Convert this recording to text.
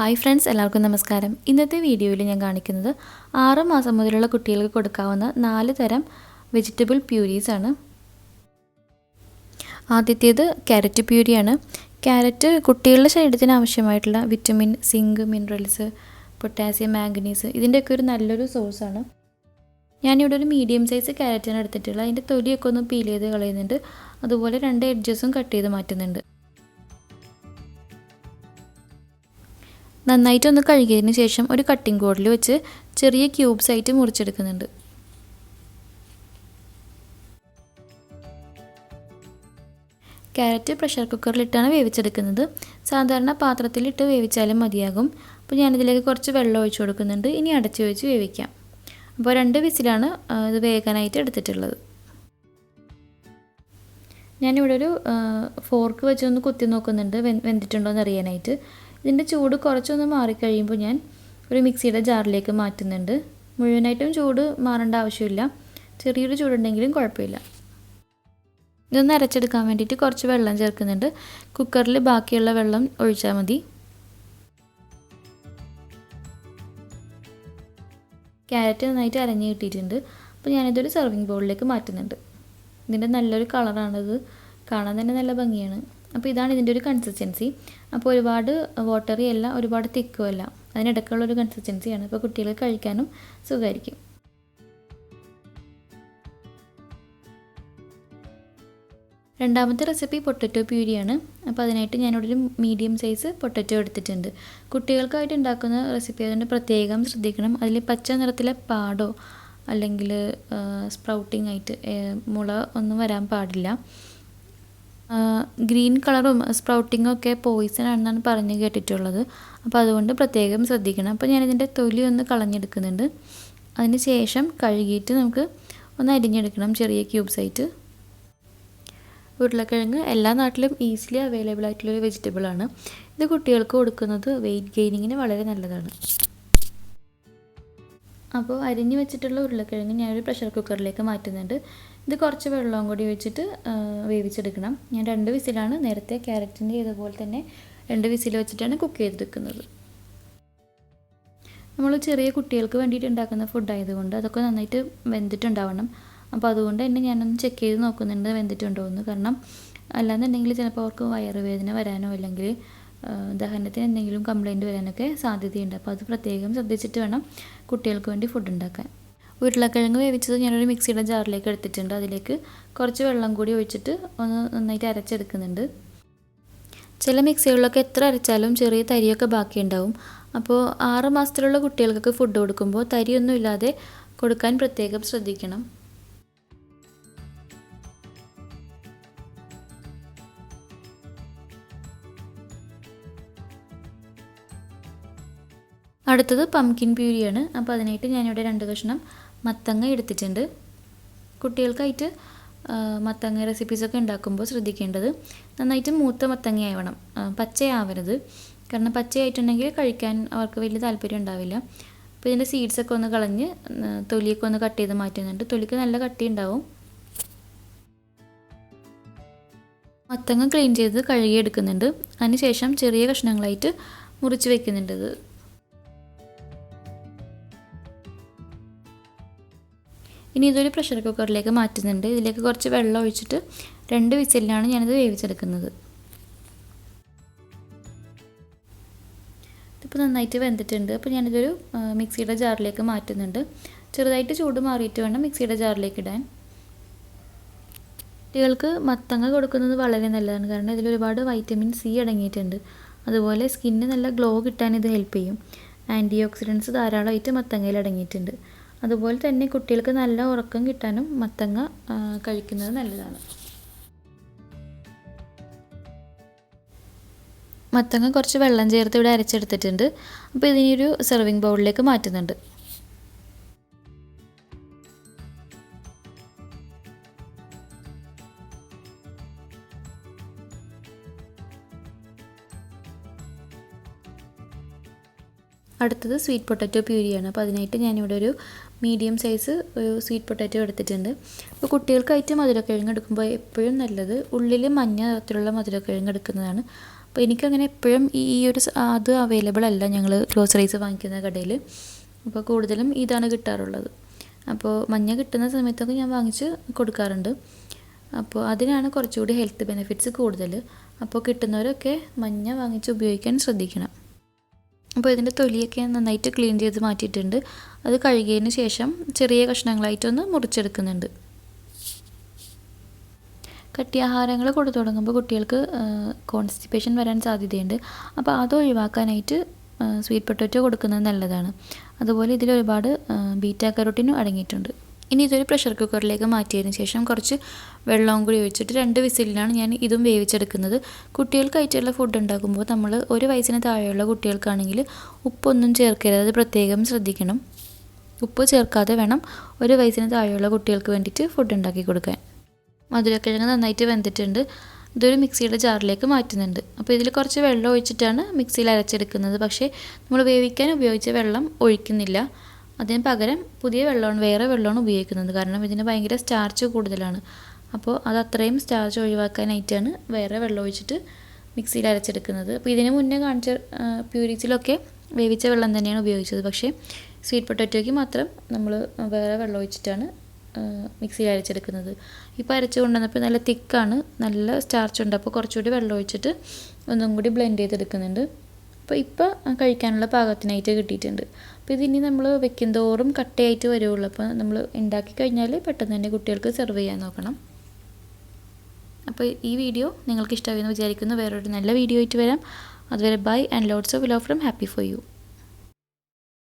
Hi friends, എല്ലാവർക്കും നമസ്കാരം. ഇന്നത്തെ വീഡിയോയിൽ ഞാൻ കാണിക്കുന്നത് 6 മാസം മുതലുള്ള കുട്ടികൾക്ക് കൊടുക്കാവുന്ന 4 തരം വെജിറ്റബിൾ പ്യൂരീസ് ആണ്. ആദ്യത്തേത് ക്യാരറ്റ് പ്യൂരിയാണ്. ക്യാരറ്റ് കുട്ടികളുടെ ശരീരത്തിന് ആവശ്യമായിട്ടുള്ള vitamin, zinc, minerals, potassium, manganese ഇതിൻ്റെയൊക്കെ ഒരു നല്ലൊരു സോഴ്സാണ്. ഞാനിവിടെ ഒരു മീഡിയം സൈസ് ക്യാരറ്റാണ് എടുത്തിട്ടുള്ളത്. അതിൻ്റെ തൊലിയൊക്കെ ഒന്ന് പീൽ ചെയ്ത് കളയുന്നുണ്ട്. അതുപോലെ 2 എഡ്ജസും കട്ട് ചെയ്ത് മാറ്റുന്നുണ്ട്. നന്നായിട്ടൊന്ന് കഴുകിയതിന് ശേഷം ഒരു കട്ടിംഗ് ബോർഡിൽ വെച്ച് ചെറിയ ക്യൂബ്സ് ആയിട്ട് മുറിച്ചെടുക്കുന്നുണ്ട്. Carrot pressure കുക്കറിലിട്ടാണ് വേവിച്ചെടുക്കുന്നത്. സാധാരണ പാത്രത്തിലിട്ട് വേവിച്ചാലും മതിയാകും. അപ്പോൾ ഞാനിതിലേക്ക് കുറച്ച് വെള്ളം ഒഴിച്ചു കൊടുക്കുന്നുണ്ട്. ഇനി അടച്ചു വെച്ച് വേവിക്കാം. അപ്പോൾ 2 വിസിലാണ് ഇത് വേകാനായിട്ട് എടുത്തിട്ടുള്ളത്. ഞാനിവിടെ ഒരു ഫോർക്ക് വെച്ചൊന്ന് കുത്തി നോക്കുന്നുണ്ട് വെന്തിട്ടുണ്ടോ എന്ന് അറിയാനായിട്ട്. ഇതിൻ്റെ ചൂട് കുറച്ചൊന്ന് മാറിക്കഴിയുമ്പോൾ ഞാൻ ഒരു മിക്സിയുടെ ജാറിലേക്ക് മാറ്റുന്നുണ്ട്. മുഴുവനായിട്ടും ചൂട് മാറേണ്ട ആവശ്യമില്ല, ചെറിയൊരു ചൂടുണ്ടെങ്കിലും കുഴപ്പമില്ല. ഇതൊന്ന് അരച്ചെടുക്കാൻ വേണ്ടിയിട്ട് കുറച്ച് വെള്ളം ചേർക്കുന്നുണ്ട്. കുക്കറിൽ ബാക്കിയുള്ള വെള്ളം ഒഴിച്ചാൽ മതി. ക്യാരറ്റ് നന്നായിട്ട് അരഞ്ഞ് കിട്ടിയിട്ടുണ്ട്. അപ്പോൾ ഞാനിതൊരു സെർവിങ് ബൗളിലേക്ക് മാറ്റുന്നുണ്ട്. ഇതിൻ്റെ നല്ലൊരു കളറാണിത്, കാണാൻ തന്നെ നല്ല ഭംഗിയാണ്. അപ്പോൾ ഇതാണ് ഇതിൻ്റെ ഒരു കൺസിസ്റ്റൻസി. അപ്പോൾ ഒരുപാട് വാട്ടറി അല്ല, ഒരുപാട് തിക്കും അല്ല, അതിനിടയ്ക്കുള്ളൊരു കൺസിസ്റ്റൻസിയാണ്. അപ്പോൾ കുട്ടികൾക്ക് കഴിക്കാനും സുഖമായിരിക്കും. രണ്ടാമത്തെ റെസിപ്പി പൊട്ടറ്റോ പ്യൂരിയാണ്. അപ്പോൾ അതിനായിട്ട് ഞാനിവിടെ ഒരു മീഡിയം സൈസ് പൊട്ടറ്റോ എടുത്തിട്ടുണ്ട്. കുട്ടികൾക്കായിട്ട് ഉണ്ടാക്കുന്ന റെസിപ്പി അതുകൊണ്ട് പ്രത്യേകം ശ്രദ്ധിക്കണം. അതിൽ പച്ച നിറത്തിലെ പാടോ അല്ലെങ്കിൽ സ്പ്രൗട്ടിംഗ് ആയിട്ട് മുള ഒന്നും വരാൻ പാടില്ല. ഗ്രീൻ കളറും സ്പ്രൗട്ടിങ്ങും ഒക്കെ പോയിസൺ ആണെന്നാണ് പറഞ്ഞു കേട്ടിട്ടുള്ളത്. അപ്പോൾ അതുകൊണ്ട് പ്രത്യേകം ശ്രദ്ധിക്കണം. അപ്പോൾ ഞാനിതിൻ്റെ തൊലി ഒന്ന് കളഞ്ഞെടുക്കുന്നുണ്ട്. അതിന് ശേഷം കഴുകിയിട്ട് നമുക്ക് ഒന്ന് അരിഞ്ഞെടുക്കണം ചെറിയ ക്യൂബ്സായിട്ട്. ഉരുളക്കിഴങ്ങ് എല്ലാ നാട്ടിലും ഈസിലി അവൈലബിൾ ആയിട്ടുള്ളൊരു വെജിറ്റബിളാണ്. ഇത് കുട്ടികൾക്ക് കൊടുക്കുന്നത് വെയിറ്റ് ഗെയിനിങ്ങിന് വളരെ നല്ലതാണ്. അപ്പോൾ അരിഞ്ഞ് വെച്ചിട്ടുള്ള ഉരുളക്കിഴങ്ങ് ഞാനൊരു പ്രഷർ കുക്കറിലേക്ക് മാറ്റുന്നുണ്ട്. ഇത് കുറച്ച് വെള്ളവും കൂടി വെച്ചിട്ട് വേവിച്ചെടുക്കണം. ഞാൻ 2 വിസിലാണ് നേരത്തെ ക്യാരറ്റിൻ്റെ ഇതുപോലെ തന്നെ 2 വിസിൽ വെച്ചിട്ടാണ് കുക്ക് ചെയ്തെടുക്കുന്നത്. നമ്മൾ ചെറിയ കുട്ടികൾക്ക് വേണ്ടിയിട്ട് ഉണ്ടാക്കുന്ന ഫുഡ് ആയതുകൊണ്ട് അതൊക്കെ നന്നായിട്ട് വെന്തിട്ടുണ്ടാവണം. അപ്പോൾ അതുകൊണ്ട് തന്നെ ഞാനൊന്ന് ചെക്ക് ചെയ്ത് നോക്കുന്നുണ്ട് വെന്തിട്ടുണ്ടോ എന്ന്. കാരണം അല്ലാന്നുണ്ടെങ്കിൽ ചിലപ്പോൾ അവർക്ക് വയറുവേദന വരാനോ അല്ലെങ്കിൽ ദഹനത്തിന് എന്തെങ്കിലും കംപ്ലയിൻറ്റ് വരാനൊക്കെ സാധ്യതയുണ്ട്. അപ്പോൾ അത് പ്രത്യേകം ശ്രദ്ധിച്ചിട്ട് വേണം കുട്ടികൾക്ക് വേണ്ടി ഫുഡ് ഉണ്ടാക്കാൻ. ഉരുളക്കിഴങ്ങ് വേവിച്ചത് ഞാനൊരു മിക്സിയുടെ ജാറിലേക്ക് എടുത്തിട്ടുണ്ട്. അതിലേക്ക് കുറച്ച് വെള്ളം കൂടി ഒഴിച്ചിട്ട് ഒന്ന് നന്നായിട്ട് അരച്ചെടുക്കുന്നുണ്ട്. ചില മിക്സികളിലൊക്കെ എത്ര അരച്ചാലും ചെറിയ തരിയൊക്കെ ബാക്കിയുണ്ടാവും. അപ്പോൾ 6 മാസത്തിലുള്ള കുട്ടികൾക്കൊക്കെ ഫുഡ് കൊടുക്കുമ്പോൾ തരിയൊന്നും ഇല്ലാതെ കൊടുക്കാൻ പ്രത്യേകം ശ്രദ്ധിക്കണം. അടുത്തത് പംകിൻ പ്യൂരിയാണ്. അപ്പോൾ അതിനായിട്ട് ഞാനിവിടെ 2 കഷ്ണം മത്തങ്ങ എടുത്തിട്ടുണ്ട്. കുട്ടികൾക്കായിട്ട് മത്തങ്ങ റെസിപ്പീസൊക്കെ ഉണ്ടാക്കുമ്പോൾ ശ്രദ്ധിക്കേണ്ടത് നന്നായിട്ട് മൂത്ത മത്തങ്ങയാവണം, പച്ചയാവരുത്. കാരണം പച്ചയായിട്ടുണ്ടെങ്കിൽ കഴിക്കാൻ അവർക്ക് വലിയ താല്പര്യം ഉണ്ടാവില്ല. അപ്പോൾ ഇതിൻ്റെ സീഡ്സൊക്കെ ഒന്ന് കളഞ്ഞ് തൊലിയൊക്കെ ഒന്ന് കട്ട് ചെയ്ത് മാറ്റുന്നുണ്ട്. തൊലിക്ക് നല്ല കട്ടി ഉണ്ടാവും. മത്തങ്ങ ക്ലീൻ ചെയ്ത് കഴുകിയെടുക്കുന്നുണ്ട്. അതിനുശേഷം ചെറിയ കഷ്ണങ്ങളായിട്ട് മുറിച്ച് വയ്ക്കുന്നുണ്ട്. ഇനി ഇതൊരു പ്രഷർ കുക്കറിലേക്ക് മാറ്റുന്നുണ്ട്. ഇതിലേക്ക് കുറച്ച് വെള്ളം ഒഴിച്ചിട്ട് 2 വിസിലിലാണ് ഞാനിത് വേവിച്ചെടുക്കുന്നത്. ഇതിപ്പോൾ നന്നായിട്ട് വെന്തിട്ടുണ്ട്. അപ്പോൾ ഞാനിതൊരു മിക്സിയുടെ ജാറിലേക്ക് മാറ്റുന്നുണ്ട്. ചെറുതായിട്ട് ചൂട് മാറിയിട്ട് വേണം മിക്സിയുടെ ജാറിലേക്ക് ഇടാൻ. കുട്ടികൾക്ക് മത്തങ്ങ കൊടുക്കുന്നത് വളരെ നല്ലതാണ്. കാരണം ഇതിൽ ഒരുപാട് വൈറ്റമിൻ സി അടങ്ങിയിട്ടുണ്ട്. അതുപോലെ സ്കിന്നിന് നല്ല ഗ്ലോ കിട്ടാൻ ഇത് ഹെൽപ്പ് ചെയ്യും. ആൻറ്റി ഓക്സിഡൻസ് ധാരാളമായിട്ട് മത്തങ്ങയിൽ അടങ്ങിയിട്ടുണ്ട്. അതുപോലെ തന്നെ കുട്ടികൾക്ക് നല്ല ഉറക്കം കിട്ടാനും മത്തങ്ങ കഴിക്കുന്നത് നല്ലതാണ്. മത്തങ്ങ കുറച്ച് വെള്ളം ചേർത്ത് ഇവിടെ അരച്ചെടുത്തിട്ടുണ്ട്. അപ്പോൾ ഇതിനൊരു സെർവിങ് ബൗളിലേക്ക് മാറ്റുന്നുണ്ട്. അടുത്തത് സ്വീറ്റ് പൊട്ടാറ്റോ പ്യൂരിയാണ്. അപ്പോൾ അതിനായിട്ട് ഞാനിവിടെ ഒരു മീഡിയം സൈസ് ഒരു സ്വീറ്റ് പൊട്ടാറ്റോ എടുത്തിട്ടുണ്ട്. അപ്പോൾ കുട്ടികൾക്കായിട്ട് മധുരക്കിഴങ്ങ് എടുക്കുമ്പോൾ എപ്പോഴും നല്ലത് ഉള്ളിൽ മഞ്ഞ നിറത്തിലുള്ള മധുരക്കിഴങ്ങ് എടുക്കുന്നതാണ്. അപ്പോൾ എനിക്കങ്ങനെ എപ്പോഴും അത് അവൈലബിൾ അല്ല ഞങ്ങൾ ഗ്രോസറീസ് വാങ്ങിക്കുന്ന കടയിൽ. അപ്പോൾ കൂടുതലും ഇതാണ് കിട്ടാറുള്ളത്. അപ്പോൾ മഞ്ഞ കിട്ടുന്ന സമയത്തൊക്കെ ഞാൻ വാങ്ങിച്ച് കൊടുക്കാറുണ്ട്. അപ്പോൾ അതിനാണ് കുറച്ചുകൂടി ഹെൽത്ത് ബെനിഫിറ്റ്സ് കൂടുതൽ. അപ്പോൾ കിട്ടുന്നവരൊക്കെ മഞ്ഞ വാങ്ങിച്ച് ഉപയോഗിക്കാൻ ശ്രദ്ധിക്കണം. അപ്പോൾ ഇതിൻ്റെ തൊലിയൊക്കെ നന്നായിട്ട് ക്ലീൻ ചെയ്ത് മാറ്റിയിട്ടുണ്ട്. അത് കഴുകിയതിന് ശേഷം ചെറിയ കഷ്ണങ്ങളായിട്ടൊന്ന് മുറിച്ചെടുക്കുന്നുണ്ട്. കട്ടിയാഹാരങ്ങൾ കൊടുത്തു തുടങ്ങുമ്പോൾ കുട്ടികൾക്ക് കോൺസ്റ്റിപ്പേഷൻ വരാൻ സാധ്യതയുണ്ട്. അപ്പോൾ അത് ഒഴിവാക്കാനായിട്ട് സ്വീറ്റ് പൊട്ടാറ്റോ കൊടുക്കുന്നത് നല്ലതാണ്. അതുപോലെ ഇതിൽ ഒരുപാട് ബീറ്റാ കരോട്ടീനും അടങ്ങിയിട്ടുണ്ട്. ഇനി ഇതൊരു പ്രഷർ കുക്കറിലേക്ക് മാറ്റിയതിന് ശേഷം കുറച്ച് വെള്ളവും കൂടി ഒഴിച്ചിട്ട് 2 വിസിലിനാണ് ഞാൻ ഇതും വേവിച്ചെടുക്കുന്നത്. കുട്ടികൾക്കായിട്ടുള്ള ഫുഡ് ഉണ്ടാക്കുമ്പോൾ നമ്മൾ 1 വയസ്സിന് താഴെയുള്ള കുട്ടികൾക്കാണെങ്കിൽ ഉപ്പൊന്നും ചേർക്കരുത്, അത് പ്രത്യേകം ശ്രദ്ധിക്കണം. ഉപ്പ് ചേർക്കാതെ വേണം 1 വയസ്സിന് താഴെയുള്ള കുട്ടികൾക്ക് വേണ്ടിയിട്ട് ഫുഡ് ഉണ്ടാക്കി കൊടുക്കാൻ. മധുരക്കിഴങ്ങ് നന്നായിട്ട് വെന്തിട്ടുണ്ട്. ഇതൊരു മിക്സിയുടെ ജാറിലേക്ക് മാറ്റുന്നുണ്ട്. അപ്പോൾ ഇതിൽ കുറച്ച് വെള്ളം ഒഴിച്ചിട്ടാണ് മിക്സിയിൽ അരച്ചെടുക്കുന്നത്. പക്ഷേ നമ്മൾ വേവിക്കാൻ ഉപയോഗിച്ച വെള്ളം ഒഴിക്കുന്നില്ല. അതിന് പകരം പുതിയ വെള്ളമാണ്, വേറെ വെള്ളമാണ് ഉപയോഗിക്കുന്നത്. കാരണം ഇതിന് ഭയങ്കര സ്റ്റാർച്ച് കൂടുതലാണ്. അപ്പോൾ അത് അത്രയും സ്റ്റാർച്ച് ഒഴിവാക്കാനായിട്ടാണ് വേറെ വെള്ളം ഒഴിച്ചിട്ട് മിക്സിയിൽ അരച്ചെടുക്കുന്നത്. അപ്പോൾ ഇതിന് മുന്നേ കാണിച്ച പ്യൂരീസിലൊക്കെ വേവിച്ച വെള്ളം തന്നെയാണ് ഉപയോഗിച്ചത്. പക്ഷേ സ്വീറ്റ് പൊട്ടാറ്റോയ്ക്ക് മാത്രം നമ്മൾ വേറെ വെള്ളം ഒഴിച്ചിട്ടാണ് മിക്സിയിൽ അരച്ചെടുക്കുന്നത്. ഇപ്പോൾ അരച്ച് കൊണ്ടുവന്നപ്പോൾ നല്ല തിക്കാണ്, നല്ല സ്റ്റാർച്ച് ഉണ്ട്. അപ്പോൾ കുറച്ചുകൂടി വെള്ളം ഒഴിച്ചിട്ട് ഒന്നും കൂടി ബ്ലെൻഡ് ചെയ്തെടുക്കുന്നുണ്ട്. ഇപ്പോൾ കഴിക്കാനുള്ള പാകത്തിനായിട്ട് കിട്ടിയിട്ടുണ്ട്. അപ്പോൾ ഇതിനി നമ്മൾ വെക്കും തോറും കട്ടയായിട്ട് വരുള്ളൂ. അപ്പോൾ നമ്മൾ ഉണ്ടാക്കി കഴിഞ്ഞാൽ പെട്ടെന്ന് തന്നെ കുട്ടികൾക്ക് സെർവ് ചെയ്യാൻ നോക്കണം. അപ്പോൾ ഈ വീഡിയോ നിങ്ങൾക്ക് ഇഷ്ടമായെന്ന് വിചാരിക്കുന്നു. വേറൊരു നല്ല വീഡിയോ ആയിട്ട് വരാം. അതുവരെ bye and lots of love from happy for U.